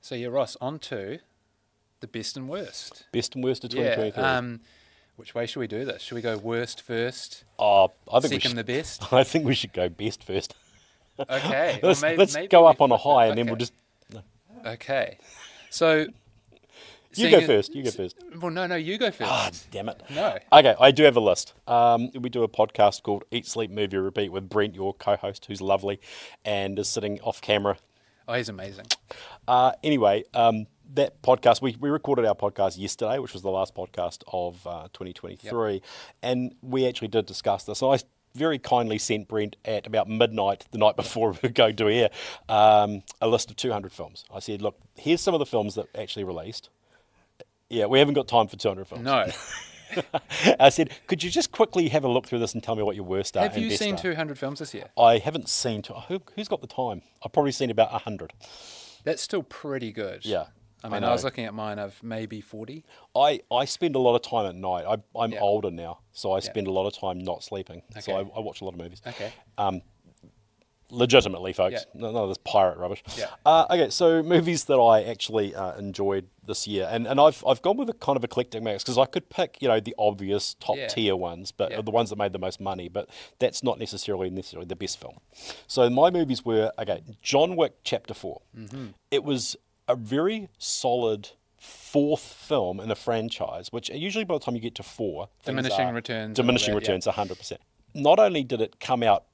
So yeah, Ross, on to the best and worst. Best and worst of 2023. Which way should we do this? Should we go worst first, I think we second should, the best? I think we should go best first. Okay. Let's Maybe go we up on a flip it. high and then Okay. we'll just... Okay. So... You seeing go it- first. You go first. Well, no, you go first. Ah, damn it. No. Okay, I do have a list. We do a podcast called Eat, Sleep, Movie, Repeat with Brent, your co-host, who's lovely and is sitting off camera. Oh, he's amazing. Anyway, that podcast, we recorded our podcast yesterday, which was the last podcast of 2023, and we actually did discuss this. And I very kindly sent Brent at about midnight the night before we were going to air a list of 200 films. I said, look, here's some of the films that actually released. Yeah, we haven't got time for 200 films. No. I said, could you just quickly have a look through this and tell me what your worst are Have and you best seen are? 200 films this year? I haven't seen... who's got the time? I've probably seen about 100. That's still pretty good. Yeah. I mean, I was looking at mine of maybe 40. I spend a lot of time at night. I'm Yeah. older now, so I spend a lot of time not sleeping. So Okay. I watch a lot of movies. Okay. Legitimately, folks. Yeah. None of this pirate rubbish. Yeah. Okay, so movies that I actually enjoyed this year, and I've gone with a kind of eclectic mix because I could pick the obvious top tier ones, but the ones that made the most money. But that's not necessarily the best film. So my movies were John Wick Chapter 4. Mm-hmm. It was a very solid fourth film in a franchise, which usually by the time you get to four, Diminishing returns. diminishing returns 100%. Not only did it come out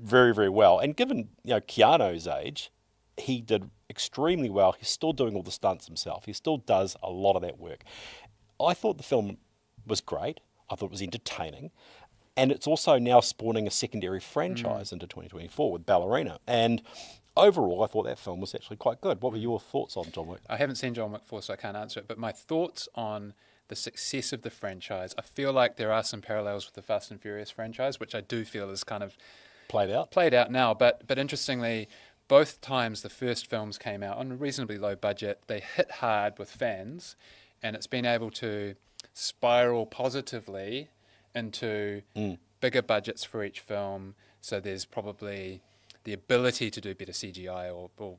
very, very well, and given Keanu's age, he did extremely well. He's still doing all the stunts himself. He still does a lot of that work. I thought the film was great. I thought it was entertaining. And it's also now spawning a secondary franchise into 2024 with Ballerina. And overall, I thought that film was actually quite good. What were your thoughts on John Wick? I haven't seen John Wick 4, so I can't answer it. But my thoughts on the success of the franchise, I feel like there are some parallels with the Fast and Furious franchise, which I do feel is kind of Played out now. But interestingly, both times the first films came out on a reasonably low budget. They hit hard with fans, and it's been able to spiral positively into bigger budgets for each film. So there's probably the ability to do better CGI or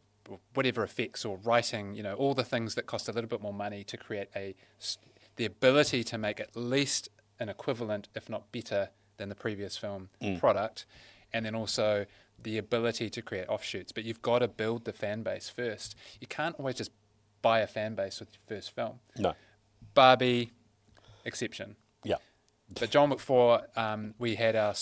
whatever effects or writing, all the things that cost a little bit more money to create the ability to make at least an equivalent, if not better, than the previous film product. And then also the ability to create offshoots. But you've got to build the fan base first. You can't always just buy a fan base with your first film. No. Barbie, exception. Yeah. But John Wick 4, we had our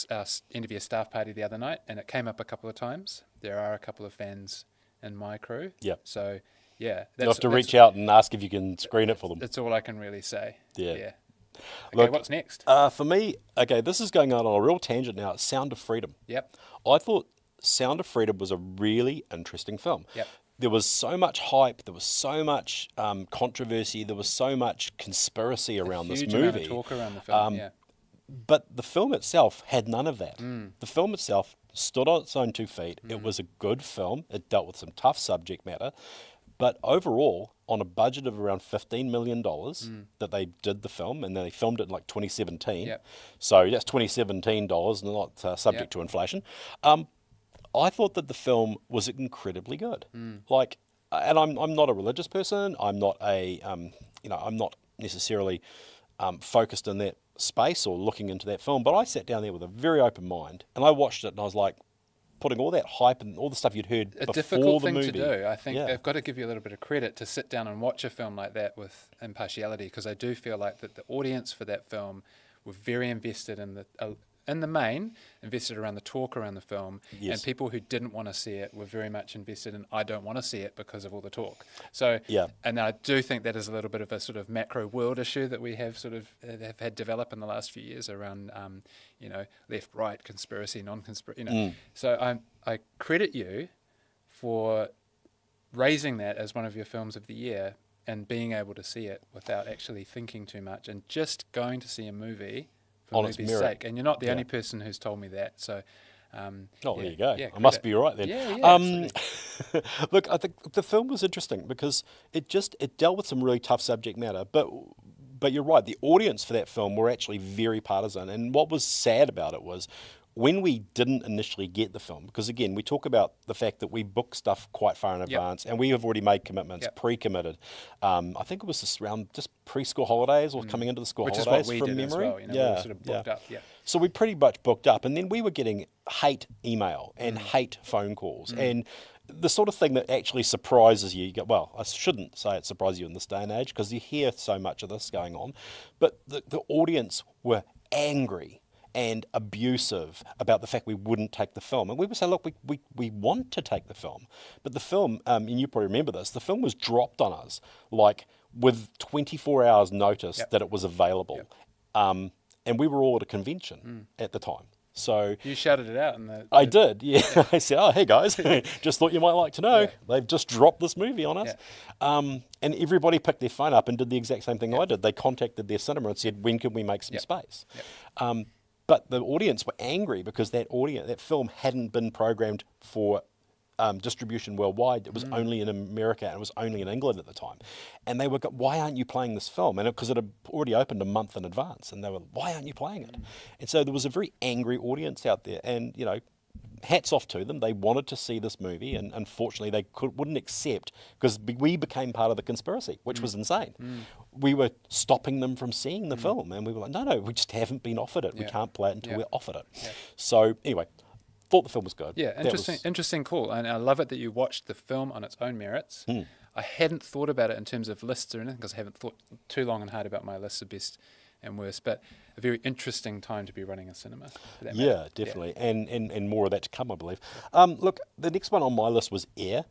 end of year staff party the other night, and it came up a couple of times. There are a couple of fans in my crew. Yeah. So, yeah. You'll have to reach out and ask if you can screen it for them. That's all I can really say. Yeah. Okay, Look, what's next? For me, this is going on a real tangent now. It's Sound of Freedom. Yep. I thought Sound of Freedom was a really interesting film. Yep. There was so much hype. There was so much controversy. There was so much conspiracy around this Huge movie. amount of talk around the film, But the film itself had none of that. The film itself stood on its own 2 feet. It was a good film. It dealt with some tough subject matter. But overall, on a budget of around $15 million that they did the film, and then they filmed it in like 2017. Yep. So that's $2017, not subject to inflation. I thought that the film was incredibly good. And I'm not a religious person. I'm not I'm not necessarily focused in that space or looking into that film. But I sat down there with a very open mind, and I watched it, and I was like, putting all that hype and all the stuff you'd heard A before difficult the thing movie. to do. I think they've got to give you a little bit of credit to sit down and watch a film like that with impartiality, because I do feel like that the audience for that film were very invested in the main, invested around the talk around the film, and people who didn't want to see it were very much invested in, I don't want to see it because of all the talk. So, and I do think that is a little bit of a sort of macro world issue that we have have had develop in the last few years around, left, right, conspiracy, non-conspiracy, So I credit you for raising that as one of your films of the year and being able to see it without actually thinking too much and just going to see a movie for On its movie's merit. sake. And you're not the only person who's told me that. So, there you go. Yeah, I must credit. be right then. Yeah, Look, I think the film was interesting because it dealt with some really tough subject matter, but you're right. The audience for that film were actually very partisan, and what was sad about it was when we didn't initially get the film, because again, we talk about the fact that we book stuff quite far in advance, and we have already made commitments, pre-committed. I think it was just around just preschool holidays or coming into the school Which holidays is what we from did memory. as well. You know, we were sort of booked up. Yeah. So we pretty much booked up, and then we were getting hate email and hate phone calls, and the sort of thing that actually surprises you. You go, well, I shouldn't say it surprises you in this day and age because you hear so much of this going on, but the audience were angry and abusive about the fact we wouldn't take the film. And we would say, look, we want to take the film. But the film, and you probably remember this, the film was dropped on us, like with 24 hours notice that it was available. And we were all at a convention at the time. So you shouted it out. I did, yeah. I said, oh, hey guys, just thought you might like to know. They've just dropped this movie on us. And everybody picked their phone up and did the exact same thing I did. They contacted their cinema and said, when can we make some space? But the audience were angry because that film hadn't been programmed for distribution worldwide. It was only in America and it was only in England at the time. And they were, why aren't you playing this film? And because it had already opened a month in advance. And they were, why aren't you playing it? And so there was a very angry audience out there. And, you know, hats off to them. They wanted to see this movie, and unfortunately they wouldn't accept, because we became part of the conspiracy, which was insane. We were stopping them from seeing the film, and we were like, no, we just haven't been offered it. We can't play it until we're offered it. So anyway, thought the film was good. Yeah, interesting call. And I love it that you watched the film on its own merits. I hadn't thought about it in terms of lists or anything, because I haven't thought too long and hard about my lists of best and worst, but a very interesting time to be running a cinema. Yeah, definitely. And more of that to come, I believe. Look, the next one on my list was Air,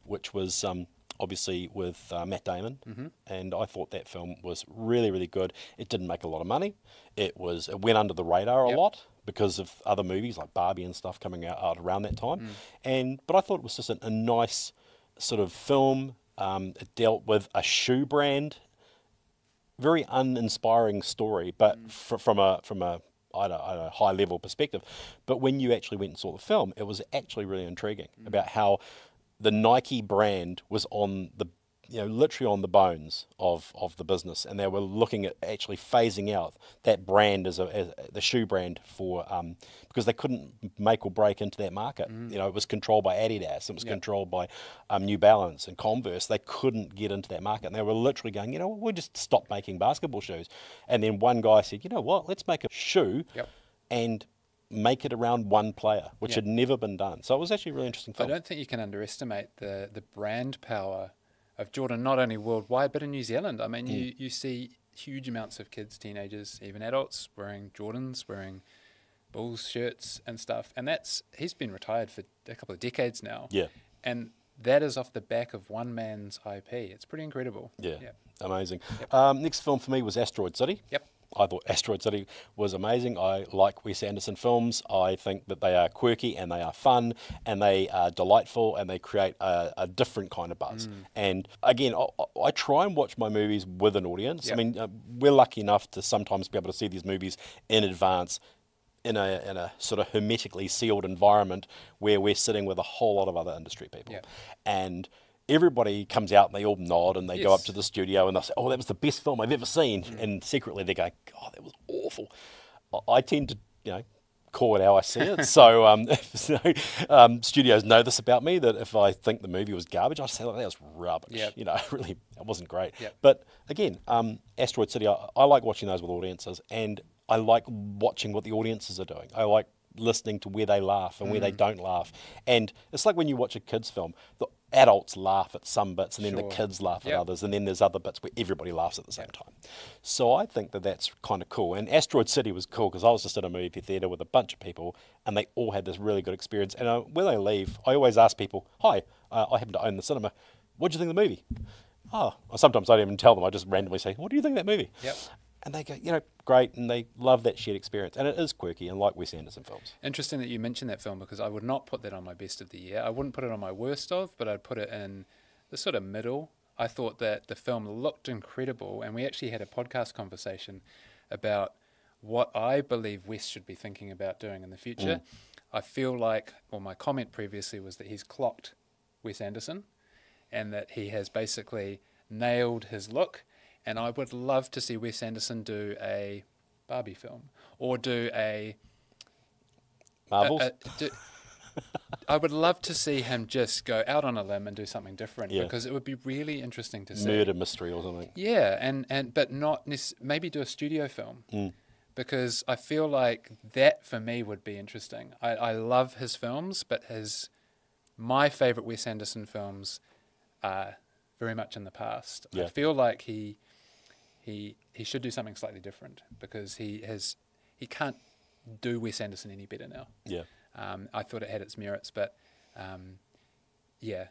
which was obviously with Matt Damon, and I thought that film was really, really good. It didn't make a lot of money. It went under the radar a lot because of other movies like Barbie and stuff coming out around that time. But I thought it was just a nice sort of film. It dealt with a shoe brand. Very uninspiring story, but from a I don't know, high level perspective. But when you actually went and saw the film, it was actually really intriguing about how the Nike brand was on the, literally on the bones of the business, and they were looking at actually phasing out that brand as the shoe brand for because they couldn't make or break into that market. It was controlled by Adidas, it was controlled by New Balance and Converse. They couldn't get into that market, and they were literally going, we'll just stop making basketball shoes. And then one guy said, you know what, let's make a shoe and make it around one player, which had never been done. So it was actually a really interesting film. I don't think you can underestimate the brand power of Jordan, not only worldwide, but in New Zealand. I mean, you see huge amounts of kids, teenagers, even adults, wearing Jordans, wearing Bulls shirts and stuff. And he's been retired for a couple of decades now. Yeah. And that is off the back of one man's IP. It's pretty incredible. Yeah. Amazing. Next film for me was Asteroid City. I thought Asteroid City was amazing. I like Wes Anderson films. I think that they are quirky and they are fun and they are delightful and they create a different kind of buzz. And again, I try and watch my movies with an audience. I mean, we're lucky enough to sometimes be able to see these movies in advance in a sort of hermetically sealed environment where we're sitting with a whole lot of other industry people. And everybody comes out and they all nod and they go up to the studio and they'll say, oh, that was the best film I've ever seen. And secretly they go, God, that was awful. I tend to, call it how I see it. So, studios know this about me, that if I think the movie was garbage, I say, that was rubbish. Really, it wasn't great. But again, Asteroid City, I like watching those with audiences, and I like watching what the audiences are doing. I like listening to where they laugh and where they don't laugh. And it's like when you watch a kids film, the adults laugh at some bits and then the kids laugh at others, and then there's other bits where everybody laughs at the same time. So I think that that's kind of cool. And Asteroid City was cool because I was just at a movie theatre with a bunch of people and they all had this really good experience. And when they leave, I always ask people, hi, I happen to own the cinema, what do you think of the movie? Sometimes I don't even tell them, I just randomly say, what do you think of that movie? And they go, great, and they love that shared experience. And it is quirky and like Wes Anderson films. Interesting that you mentioned that film, because I would not put that on my best of the year. I wouldn't put it on my worst of, but I'd put it in the sort of middle. I thought that the film looked incredible, and we actually had a podcast conversation about what I believe Wes should be thinking about doing in the future. I feel like, my comment previously was that he's clocked Wes Anderson, and that he has basically nailed his look. And I would love to see Wes Anderson do a Barbie film, or do a Marvels? I would love to see him just go out on a limb and do something different, Yeah. because it would be really interesting to see. Murder mystery or something. Yeah, but not maybe do a studio film, because I feel like that for me would be interesting. I love his films, but my favourite Wes Anderson films are very much in the past. Yeah. I feel like he should do something slightly different, because he can't do Wes Anderson any better now. Yeah. I thought it had its merits, but yeah,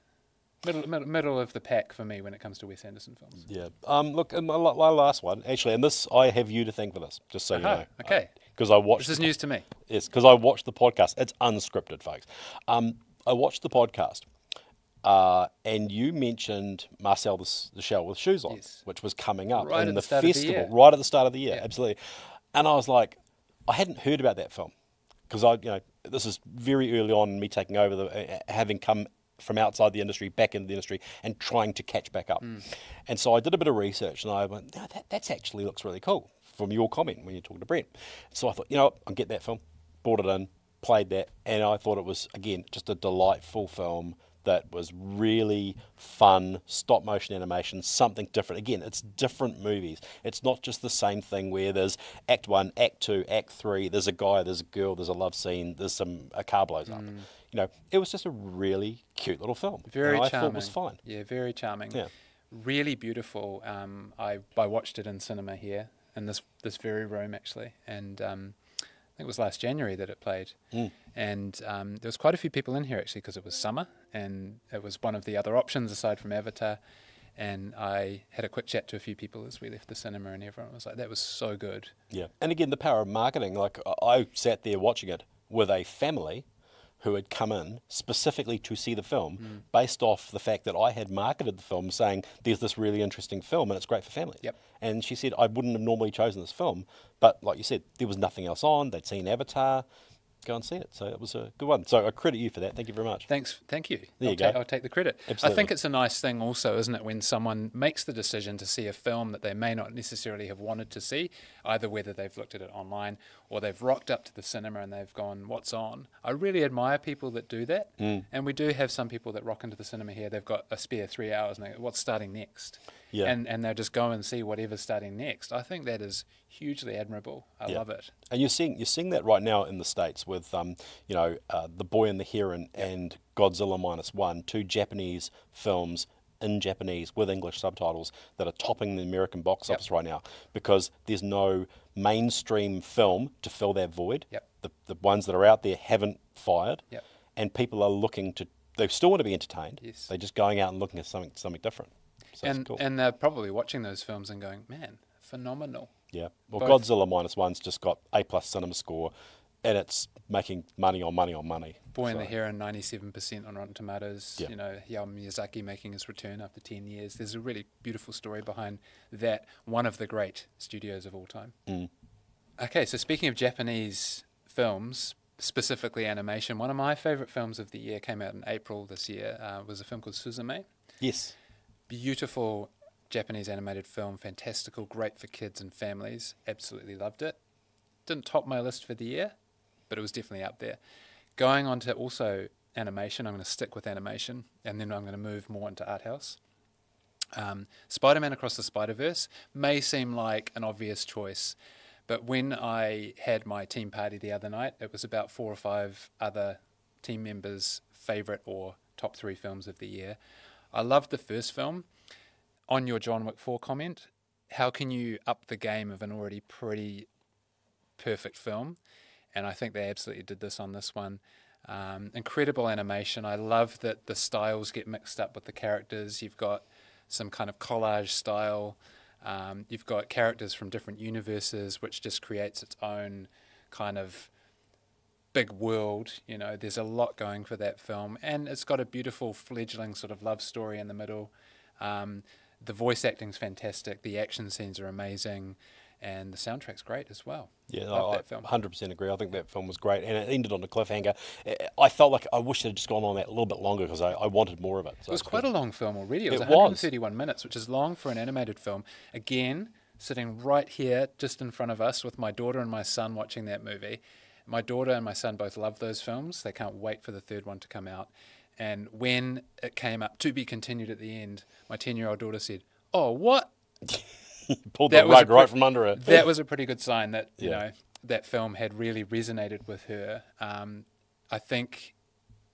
middle of the pack for me when it comes to Wes Anderson films. Yeah. Look, and my last one, actually, and this, I have you to thank for this, just so you know. Okay. Because I watched... This is news to me. Yes, because I watched the podcast. It's unscripted, folks. I watched the podcast, and you mentioned Marcel the Shell with Shoes On, Yes. which was coming up Right in at the the start of the festival, year. right at the start of the year, Yeah. absolutely. And I was like, I hadn't heard about that film, because this is very early on in me taking over, having come from outside the industry back into the industry and trying to catch back up. And so I did a bit of research, and I went, no, that's actually looks really cool, from your comment when you're talking to Brent. So I thought, I'll get that film, brought it in, played that, and I thought it was, again, just a delightful film that was really fun, stop motion animation, something different. Again, it's different movies. It's not just the same thing where there's Act 1, Act 2, Act 3, there's a guy, there's a girl, there's a love scene, a car blows up. It was just a really cute little film. Very and I charming. thought it was fine. Yeah, very charming. Yeah. Really beautiful. I watched it in cinema here, in this very room actually, and I think it was last January that it played. And there was quite a few people in here actually, because it was summer, and it was one of the other options aside from Avatar. And I had a quick chat to a few people as we left the cinema, and everyone was like, that was so good. Yeah. And again, the power of marketing. Like, I sat there watching it with a family who had come in specifically to see the film based off the fact that I had marketed the film saying there's this really interesting film and it's great for families. Yep. And she said, I wouldn't have normally chosen this film, but like you said, there was nothing else on. They'd seen Avatar. Go and see it. So it was a good one. So I credit you for that. Thank you very much. Thank you. There you go. I'll take the credit. Absolutely. I think it's a nice thing also, isn't it, when someone makes the decision to see a film that they may not necessarily have wanted to see, either whether they've looked at it online or they've rocked up to the cinema and they've gone, what's on? I really admire people that do that. And we do have some people that rock into the cinema here, they've got a spare 3 hours and they go, what's starting next? Yeah. And they'll just go and see whatever's starting next. I think that is hugely admirable. I love it. And you're seeing that right now in the States with The Boy and the Heron and Godzilla -1, two Japanese films in Japanese with English subtitles that are topping the American box office right now, because there's no mainstream film to fill that void. The ones that are out there haven't fired, and people are they still want to be entertained. Yes. They're just going out and looking at something different. So it's cool. And they're probably watching those films and going, man, phenomenal. Yeah. Well, Both. Godzilla -1's just got A+ cinema score, and it's making money on money on money. Boy and the Heron, 97% on Rotten Tomatoes. Yeah. Hayao Miyazaki making his return after 10 years. There's a really beautiful story behind that, one of the great studios of all time. Okay, so speaking of Japanese films, specifically animation, one of my favourite films of the year came out in April this year, was a film called Suzume. Yes. Beautiful Japanese animated film, fantastical, great for kids and families. Absolutely loved it. Didn't top my list for the year, but it was definitely up there. Going on to also animation, I'm going to stick with animation, and then I'm going to move more into art house. Spider-Man Across the Spider-Verse may seem like an obvious choice, but when I had my team party the other night, it was about 4 or 5 other team members' favourite or top 3 films of the year. I loved the first film. On your John Wick 4 comment, how can you up the game of an already pretty perfect film? And I think they absolutely did this on this one. Incredible animation. I love that the styles get mixed up with the characters. You've got some kind of collage style. You've got characters from different universes, which just creates its own kind of big world. There's a lot going for that film, and it's got a beautiful fledgling sort of love story in the middle. The voice acting's fantastic, the action scenes are amazing, and the soundtrack's great as well. Yeah, Love that film. 100% agree. I think that film was great, and it ended on a cliffhanger. I felt like I wish it had just gone on that a little bit longer, because I wanted more of it. So it was quite a long film already. It was It 131 minutes, which is long for an animated film. Again, sitting right here, just in front of us, with my daughter and my son watching that movie. My daughter and my son both love those films. They can't wait for the third one to come out. And when it came up to be continued at the end, my 10-year-old daughter said, "Oh, what?" Pulled the rug right from under her. That was a pretty good sign that, you Yeah. know, that film had really resonated with her. I think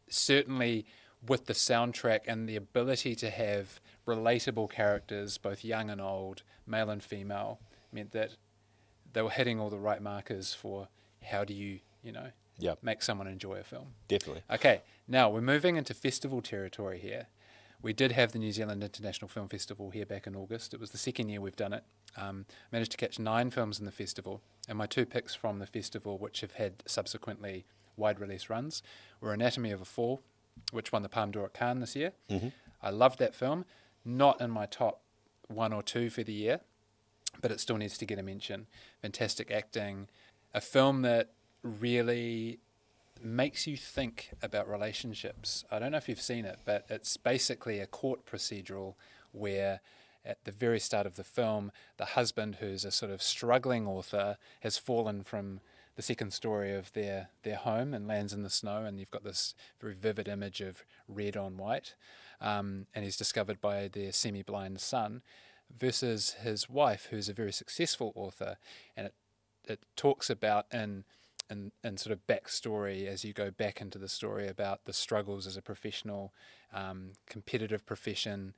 certainly with the soundtrack and the ability to have relatable characters, both young and old, male and female, meant that they were hitting all the right markers for how do you, you know, Yeah, make someone enjoy a film. definitely. Okay, now we're moving into festival territory here. We did have the New Zealand International Film Festival here back in August. It was the second year we've done it. Managed to catch 9 films in the festival, and my 2 picks from the festival, which have had subsequently wide release runs, were Anatomy of a Fall, which won the Palme d'Or at Cannes this year. Mm-hmm. I loved that film. Not in my top 1 or 2 for the year, but it still needs to get a mention. Fantastic acting. A film that really makes you think about relationships. I don't know if you've seen it, but it's basically a court procedural where at the very start of the film, the husband, who's a sort of struggling author, has fallen from the second story of their home and lands in the snow, and you've got this very vivid image of red on white, and he's discovered by their semi-blind son, versus his wife, who's a very successful author, and it talks about in sort of backstory as you go back into the story about the struggles as a professional, competitive profession,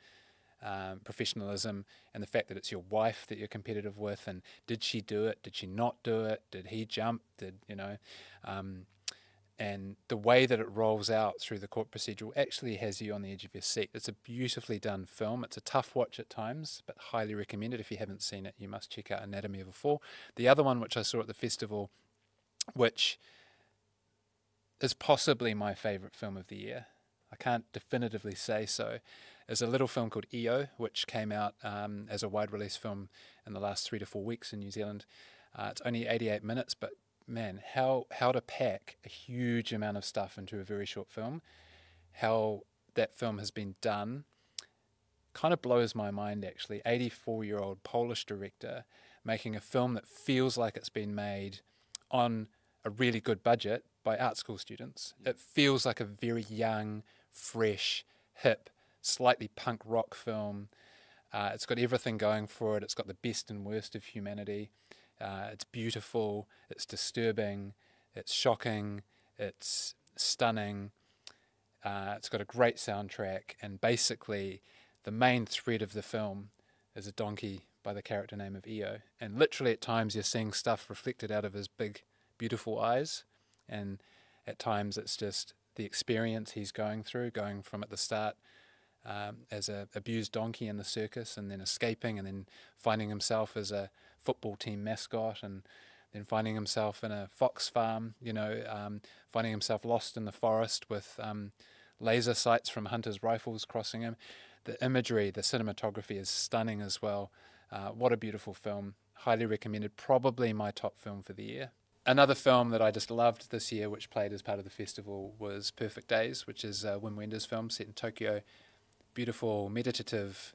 professionalism, and the fact that it's your wife that you're competitive with, and did she do it? Did she not do it? Did he jump? And the way that it rolls out through the court procedural actually has you on the edge of your seat. It's a beautifully done film. It's a tough watch at times, but highly recommended. If you haven't seen it, you must check out Anatomy of a Fall. The other one, which I saw at the festival, which is possibly my favourite film of the year, I can't definitively say so, is a little film called EO, which came out as a wide release film in the last 3 to 4 weeks in New Zealand. It's only 88 minutes, but man, how to pack a huge amount of stuff into a very short film, how that film has been done, kind of blows my mind actually. 84-year-old Polish director making a film that feels like it's been made on a really good budget by art school students. It feels like a very young, fresh, hip, slightly punk rock film. It's got everything going for it. It's got the best and worst of humanity. It's beautiful, it's disturbing, it's shocking, it's stunning. It's got a great soundtrack, and basically the main thread of the film is a donkey by the character name of EO. And literally at times you're seeing stuff reflected out of his big, beautiful eyes, and at times it's just the experience he's going through, going from at the start as an abused donkey in the circus, and then escaping, and then finding himself as a football team mascot, and then finding himself in a fox farm, finding himself lost in the forest with laser sights from hunters' rifles crossing him. The imagery, the cinematography is stunning as well. What a beautiful film. Highly recommended. Probably my top film for the year. Another film that I just loved this year, which played as part of the festival, was Perfect Days, which is Wim Wenders' film set in Tokyo. Beautiful, meditative.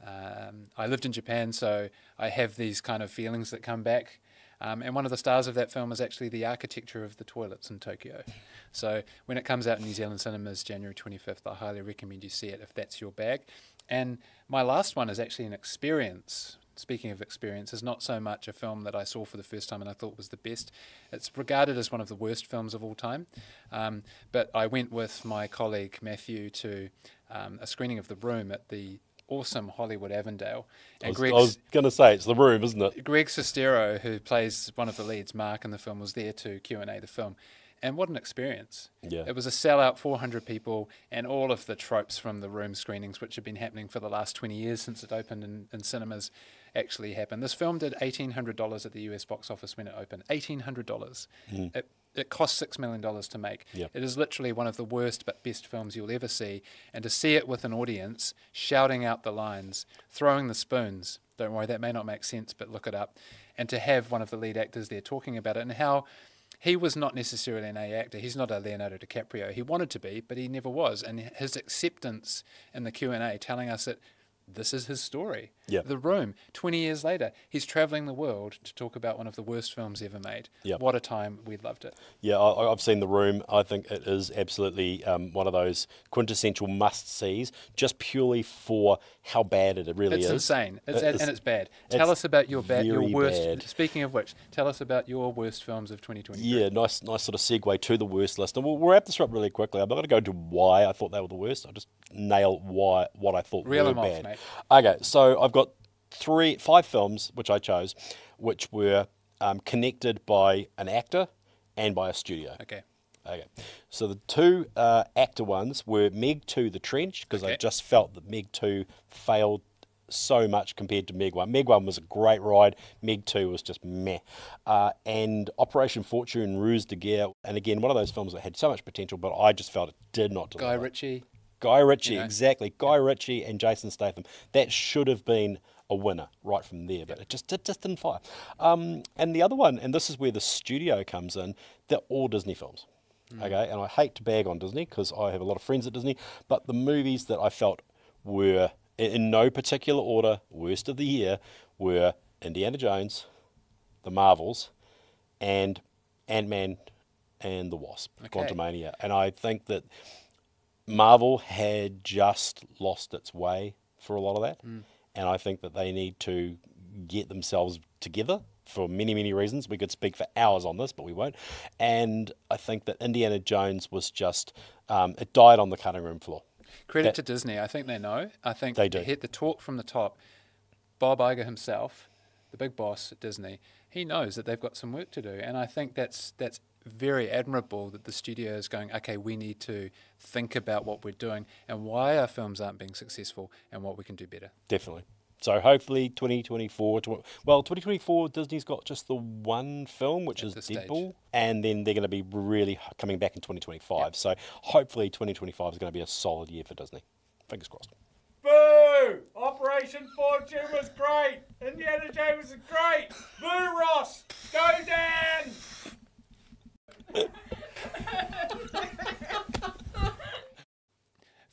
I lived in Japan, so I have these kind of feelings that come back. And one of the stars of that film is actually the architecture of the toilets in Tokyo. So when it comes out in New Zealand cinemas January 25th, I highly recommend you see it if that's your bag. And my last one is actually an experience. Speaking of experience, is not so much a film that I saw for the first time and I thought was the best. It's regarded as one of the worst films of all time. But I went with my colleague Matthew to a screening of The Room at the awesome Hollywood Avondale. And I was going to say, it's The Room, isn't it? Greg Sestero, who plays one of the leads, Mark, in the film, was there to Q&A the film. And what an experience. Yeah. It was a sellout, 400 people, and all of the tropes from The Room screenings, which have been happening for the last 20 years since it opened in cinemas, actually happened. This film did $1,800 at the US box office when it opened. $1,800. It cost $6 million to make. Yep. It is literally one of the worst but best films you'll ever see. And to see it with an audience shouting out the lines, throwing the spoons, don't worry, that may not make sense, but look it up. And to have one of the lead actors there talking about it, and how he was not necessarily an A actor. He's not a Leonardo DiCaprio. He wanted to be, but he never was. And his acceptance in the Q&A telling us that this is his story. Yeah. The Room, 20 years later, he's travelling the world to talk about one of the worst films ever made. Yeah. What a time. We loved it. Yeah, I've seen The Room. I think it is absolutely one of those quintessential must-sees, just purely for how bad it really It's is. insane. And it's bad. it's Tell us about your very worst. bad. Speaking of which, tell us about your worst films of 2023. Yeah, nice sort of segue to the worst list. And we'll wrap this up really quickly. I'm not going to go into why I thought they were the worst. I'll just nail what I thought Reel were them off, bad. mate. Okay, so I've got 5 films which I chose, which were connected by an actor and by a studio. Okay. Okay, so the 2 actor ones were Meg 2, The Trench, because I Okay. just felt that Meg 2 failed so much compared to Meg 1. Meg 1 was a great ride, Meg 2 was just meh. And Operation Fortune, Ruse de Guerre, and again, one of those films that had so much potential, but I just felt it did not deliver. Guy Ritchie. Guy Ritchie, exactly. Guy Ritchie and Jason Statham. That should have been a winner right from there, but it just didn't fire. And the other one, and this is where the studio comes in, they're all Disney films. Okay, and I hate to bag on Disney because I have a lot of friends at Disney, but the movies that I felt were, in no particular order, worst of the year, were Indiana Jones, The Marvels, and Ant-Man and the Wasp, Okay. Quantumania. And I think that Marvel had just lost its way for a lot of that, and I think that they need to get themselves together for many, many reasons. We could speak for hours on this, but we won't. And I think that Indiana Jones was just, it died on the cutting room floor. Credit to Disney. I think they know. I think They do. hit the talk from the top. Bob Iger himself, the big boss at Disney, he knows that they've got some work to do, and I think that's very admirable that the studio is going, okay, we need to think about what we're doing and why our films aren't being successful and what we can do better. Definitely. So hopefully 2024, Disney's got just the one film, which is this stage. Deadpool, and then they're going to be really coming back in 2025. Yep. So hopefully 2025 is going to be a solid year for Disney. Fingers crossed. Boo! Operation Fortune was great! Indiana Jones was great! Boo, Ross! Go Dan!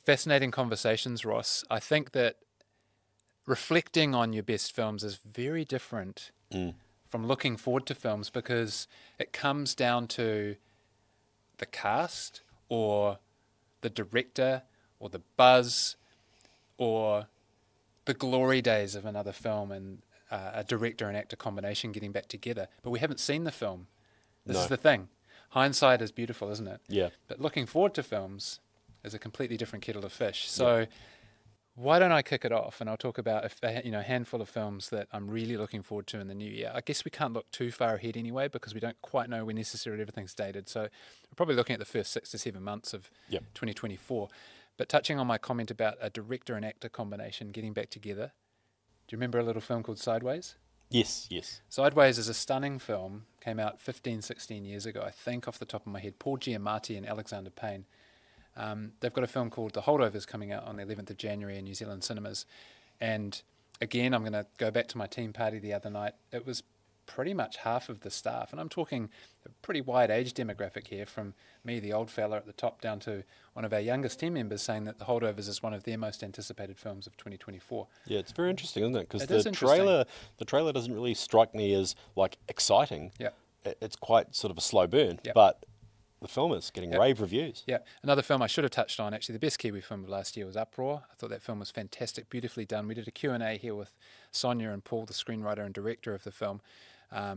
Fascinating conversations, Ross. I think that reflecting on your best films is very different from looking forward to films because it comes down to the cast or the director or the buzz or the glory days of another film and a director and actor combination getting back together. But we haven't seen the film. This No. is the thing. Hindsight is beautiful, isn't it? Yeah. But looking forward to films is a completely different kettle of fish. So why don't I kick it off and I'll talk about a handful of films that I'm really looking forward to in the new year. I guess we can't look too far ahead anyway because we don't quite know when necessarily everything's dated. So we're probably looking at the first 6 to 7 months of 2024. But touching on my comment about a director and actor combination getting back together, do you remember a little film called Sideways? Yes, yes. Sideways is a stunning film, came out 15, 16 years ago, I think off the top of my head. Paul Giamatti and Alexander Paine. They've got a film called The Holdovers coming out on the 11th of January in New Zealand cinemas. And again, I'm going to go back to my team party the other night. It was pretty much half of the staff. And I'm talking a pretty wide age demographic here, from me, the old fella at the top, down to one of our youngest team members saying that The Holdovers is one of their most anticipated films of 2024. Yeah, it's very interesting, isn't it? Because It is the interesting. trailer doesn't really strike me as like exciting. Yeah. It's quite sort of a slow burn, Yep. but the film is getting Yep. rave reviews. Yeah, another film I should have touched on, actually, the best Kiwi film of last year was Uproar. I thought that film was fantastic, beautifully done. We did a Q&A here with Sonia and Paul, the screenwriter and director of the film.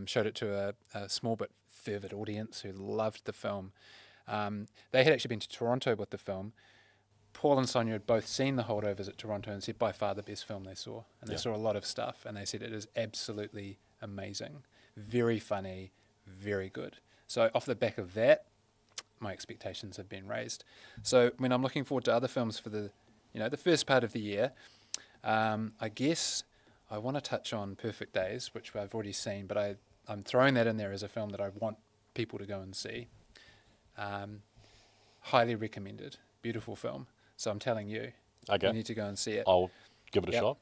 Showed it to a small but fervid audience who loved the film. They had actually been to Toronto with the film. Paul and Sonia had both seen The Holdovers at Toronto and said by far the best film they saw. And they saw a lot of stuff, and they said it is absolutely amazing. Very funny, very good. So off the back of that, my expectations have been raised. So when I'm looking forward to other films for the first part of the year, I guess I want to touch on Perfect Days, which I've already seen, but I'm throwing that in there as a film that I want people to go and see. Highly recommended. Beautiful film. So I'm telling you, Okay. you need to go and see it. I'll give it a Yep. shot.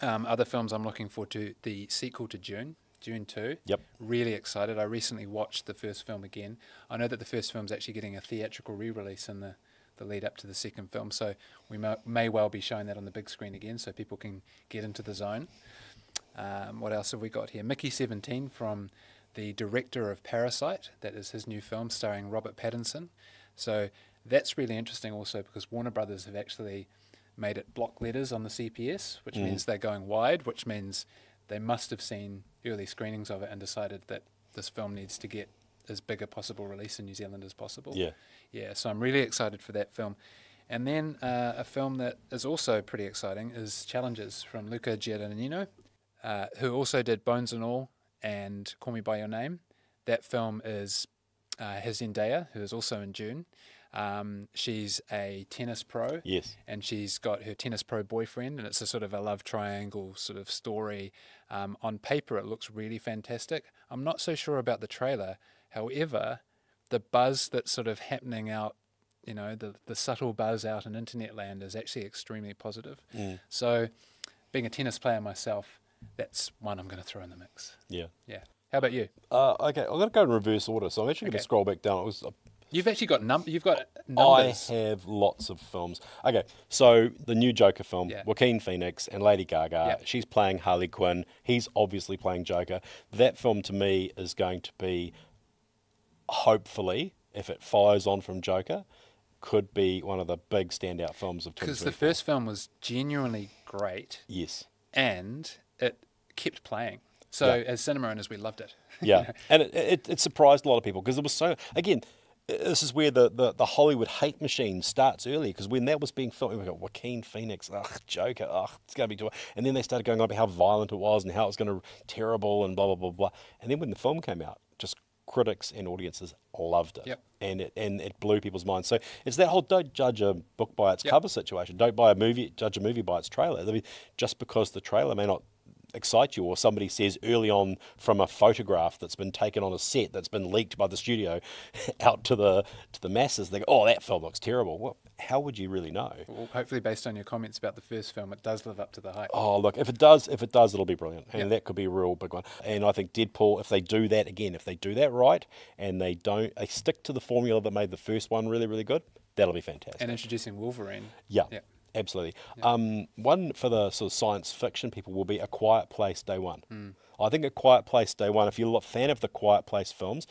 Other films I'm looking forward to, the sequel to June 2. Yep. Really excited. I recently watched the first film again. I know that the first film's actually getting a theatrical re-release in the the lead up to the second film. So we may well be showing that on the big screen again, so people can get into the zone. What else have we got here? Mickey 17 from the director of Parasite. That is his new film starring Robert Pattinson. So that's really interesting also because Warner Brothers have actually made it block letters on the CPS, which means they're going wide, which means they must have seen early screenings of it and decided that this film needs to get as big a possible release in New Zealand as possible. Yeah, so I'm really excited for that film. And then a film that is also pretty exciting is Challenges from Luca Guadagnino, who also did Bones and All and Call Me By Your Name. That film is has Zendaya, who is also in June. She's a tennis pro. Yes. And she's got her tennis pro boyfriend, and it's a sort of a love triangle sort of story. On paper, it looks really fantastic. I'm not so sure about the trailer. However, the buzz that's sort of happening out, you know, the subtle buzz out in internet land is actually extremely positive. So, being a tennis player myself, that's one I'm going to throw in the mix. Yeah. Yeah. How about you? Okay, I'm going to go in reverse order, so I'm actually going to scroll back down. You've actually got you've got numbers. I have lots of films. Okay, so the new Joker film, Yeah. Joaquin Phoenix and Lady Gaga. Yeah. She's playing Harley Quinn. He's obviously playing Joker. That film to me is going to be, hopefully, if it fires on from Joker, could be one of the big standout films of 2024. Because the first film was genuinely great. Yes. And it kept playing. So as cinema owners, we loved it. Yeah, and it surprised a lot of people because it was so, again, this is where the Hollywood hate machine starts early, because when that was being filmed, we got Joaquin Phoenix, Joker, it's going to be too, and then they started going on about how violent it was and how it was going to terrible and blah, blah, blah, blah. And then when the film came out, just critics and audiences loved it. Yep. And it blew people's minds. So it's that whole don't judge a book by its cover situation. Don't judge a movie by its trailer. I mean, just because the trailer may not excite you, or somebody says early on from a photograph that's been taken on a set that's been leaked by the studio out to the masses, they go, oh, that film looks terrible. Well, how would you really know? Well, hopefully based on your comments about the first film, it does live up to the hype. Oh, look, if it does, it'll be brilliant. And that could be a real big one. And I think Deadpool, if they do that again, if they do that right, and they stick to the formula that made the first one really, really good, that'll be fantastic. And introducing Wolverine. Yeah. Absolutely. One for the sort of science fiction people will be A Quiet Place Day One. I think A Quiet Place Day One, if you're a fan of the Quiet Place films,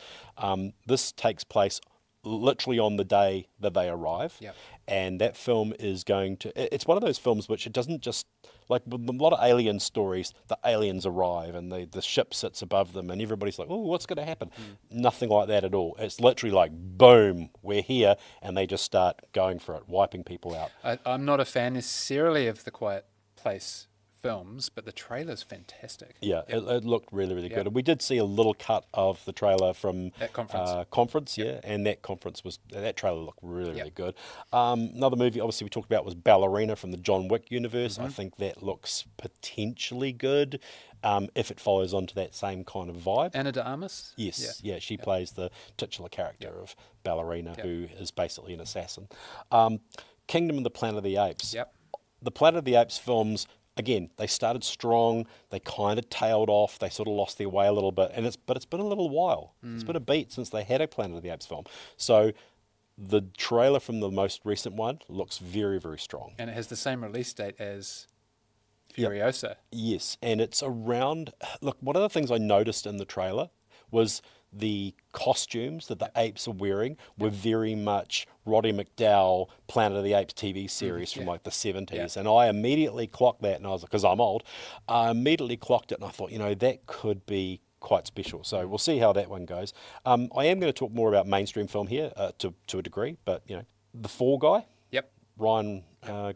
this takes place literally on the day that they arrive. Yep. And that film is going to... It's one of those films which it doesn't just... Like with a lot of alien stories, the aliens arrive and the ship sits above them and everybody's like, oh, what's going to happen? Nothing like that at all. It's literally like, boom, we're here, and they just start going for it, wiping people out. I'm not a fan necessarily of the Quiet Place films, but the trailer's fantastic. Yeah, it looked really, really good. And we did see a little cut of the trailer from that conference. And that trailer looked really, really good. Another movie, obviously, we talked about was Ballerina from the John Wick universe. I think that looks potentially good if it follows on to that same kind of vibe. Anna de Armas? Yes, she plays the titular character of Ballerina, who is basically an assassin. Kingdom of the Planet of the Apes. The Planet of the Apes films, again, they started strong, they kind of tailed off, they sort of lost their way a little bit, but it's been a little while. It's been a beat since they had a Planet of the Apes film. So the trailer from the most recent one looks very, very strong. And it has the same release date as Furiosa. Yes, and it's around... Look, one of the things I noticed in the trailer was the costumes that the apes are wearing were very much Roddy McDowell Planet of the Apes TV series from like the 70s. And I immediately clocked that, and I was like, because I'm old, I immediately clocked it and I thought, that could be quite special. So we'll see how that one goes. I am going to talk more about mainstream film here to a degree, but, The Fall Guy. Ryan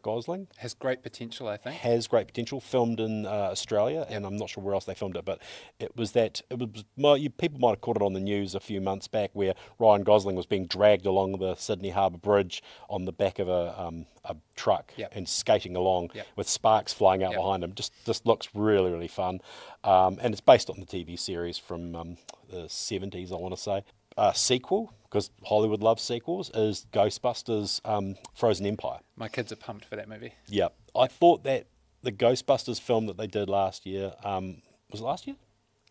Gosling. Has great potential, I think. Has great potential. Filmed in Australia, and I'm not sure where else they filmed it, but people might have caught it on the news a few months back, where Ryan Gosling was being dragged along the Sydney Harbour Bridge on the back of a truck and skating along with sparks flying out behind him. Just looks really, really fun. And it's based on the TV series from the 70s, I want to say. Sequel, because Hollywood loves sequels, is Ghostbusters Frozen Empire. My kids are pumped for that movie. Yeah. I thought that the Ghostbusters film that they did last year, was it last year?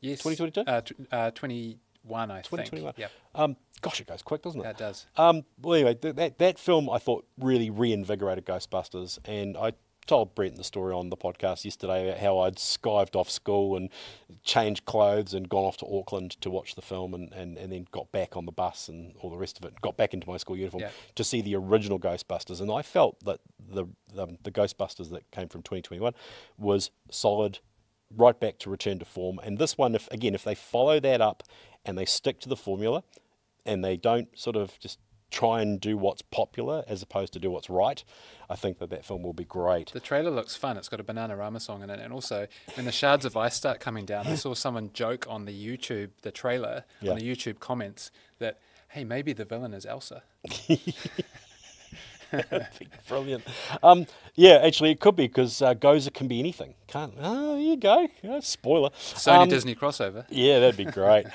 Yes. 2022? 21. 2021, I think. 2021. Yep. Gosh, it goes quick, doesn't it? That does. Well, anyway, that film I thought really reinvigorated Ghostbusters, and I told Brent the story on the podcast yesterday about how I'd skived off school and changed clothes and gone off to Auckland to watch the film, and then got back on the bus and all the rest of it, got back into my school uniform to see the original Ghostbusters. And I felt that the Ghostbusters that came from 2021 was solid, right back to return to form. And this one, if they follow that up and they stick to the formula and they don't sort of just try and do what's popular as opposed to do what's right, I think that film will be great. The trailer looks fun. It's got a Bananarama song in it. And also, when the shards of ice start coming down, I saw someone joke on the trailer, on the YouTube comments, that, hey, maybe the villain is Elsa. Brilliant. Yeah, actually, it could be, because Gozer can be anything. Can't? Oh, here you go. Spoiler. Sony Disney crossover. Yeah, that'd be great.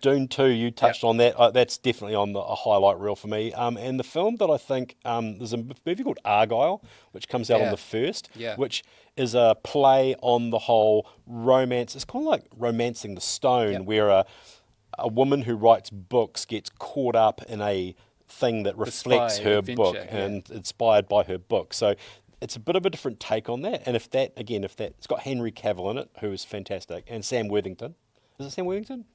Dune 2, you touched on that. That's definitely on a highlight reel for me. And the film that I think, there's a movie called Argyle, which comes out on the 1st, which is a play on the whole romance. It's kind of like Romancing the Stone, where a woman who writes books gets caught up in a thing that reflects her book and inspired by her book. So it's a bit of a different take on that. And if that, it's got Henry Cavill in it, who is fantastic, and Sam Worthington. Is it Sam Worthington?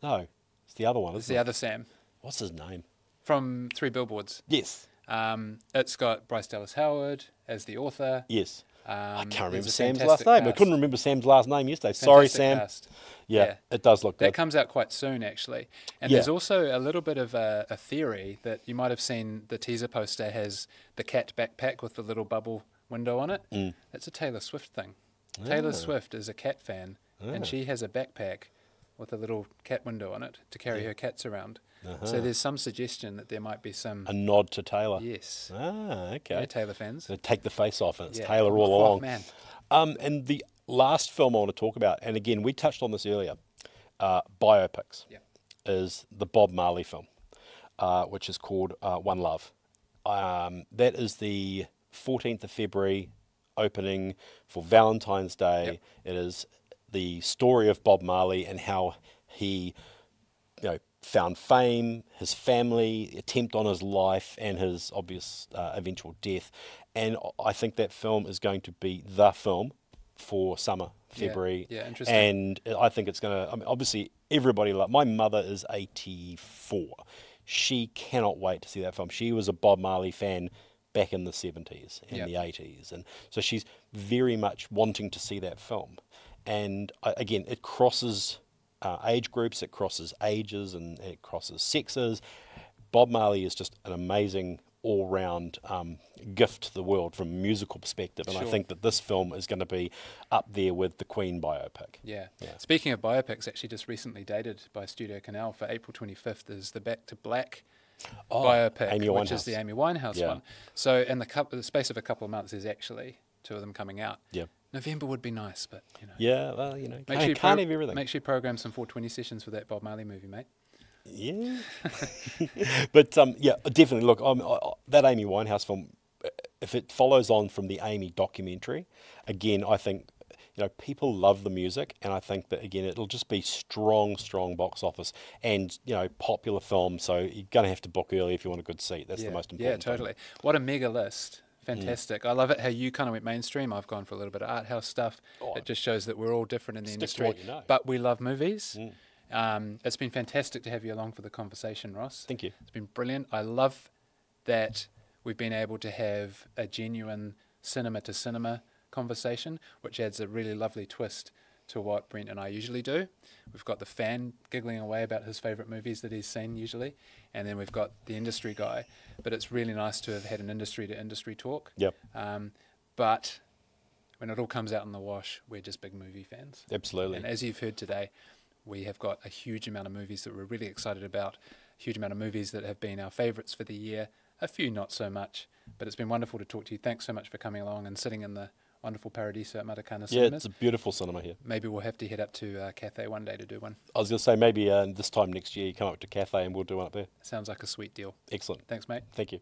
No, it's the other one. It's the other Sam. What's his name? From Three Billboards. Yes. It's got Bryce Dallas Howard as the author. Yes. I can't remember there's a Sam's fantastic last name. I cast. couldn't remember Sam's last name yesterday. Sorry, Fantastic Sam. cast. Yeah, it does look good. That comes out quite soon, actually. And there's also a little bit of a theory that you might have seen. The teaser poster has the cat backpack with the little bubble window on it. That's a Taylor Swift thing. Taylor Swift is a cat fan, and she has a backpack with a little cat window on it to carry her cats around. So there's some suggestion that there might be a nod to Taylor. Yes. Ah, okay. Yeah, Taylor fans. So take the face off, and it's Taylor all along. Man. And the last film I want to talk about, and again, we touched on this earlier, biopics, is the Bob Marley film, which is called One Love. That is the 14th of February opening for Valentine's Day. It is the story of Bob Marley and how he, found fame, his family, attempt on his life, and his obvious eventual death. And I think that film is going to be the film for summer, February. Yeah, interesting. And I think it's going to, obviously, everybody, my mother is 84. She cannot wait to see that film. She was a Bob Marley fan back in the 70s and the 80s. And so she's very much wanting to see that film. And again, it crosses age groups, it crosses ages, and it crosses sexes. Bob Marley is just an amazing all-round gift to the world from a musical perspective, and I think that this film is going to be up there with the Queen biopic. Yeah. Speaking of biopics, actually just recently dated by Studio Canal for April 25th is the Back to Black biopic, which is the Amy Winehouse one. So in the space of a couple of months, there's actually 2 of them coming out. November would be nice, but Yeah, well, make sure you can't have everything. Make sure you program some 420 sessions for that Bob Marley movie, mate. Yeah. But definitely. Look, that Amy Winehouse film, if it follows on from the Amy documentary, again, I think people love the music, and I think that again it'll just be strong box office and popular film. So you're going to have to book early if you want a good seat. That's the most important. Yeah, totally. What a mega list. Fantastic. I love it how you kind of went mainstream. I've gone for a little bit of art house stuff. It just shows that we're all different in the industry, but we love movies. It's been fantastic to have you along for the conversation, Ross. Thank you. It's been brilliant. I love that we've been able to have a genuine cinema to cinema conversation, which adds a really lovely twist to what Brent and I usually do. We've got the fan giggling away about his favourite movies that he's seen usually, and then we've got the industry guy. But it's really nice to have had an industry to industry talk. But when it all comes out in the wash, we're just big movie fans. Absolutely. And as you've heard today, we have got a huge amount of movies that we're really excited about, a huge amount of movies that have been our favourites for the year, a few not so much. But it's been wonderful to talk to you. Thanks so much for coming along and sitting in the wonderful Paradiso at Matakana Cinemas. Yeah, it's a beautiful cinema here. Maybe we'll have to head up to Cathay one day to do one. I was going to say maybe this time next year you come up to Cathay and we'll do one up there. Sounds like a sweet deal. Excellent. Thanks, mate. Thank you.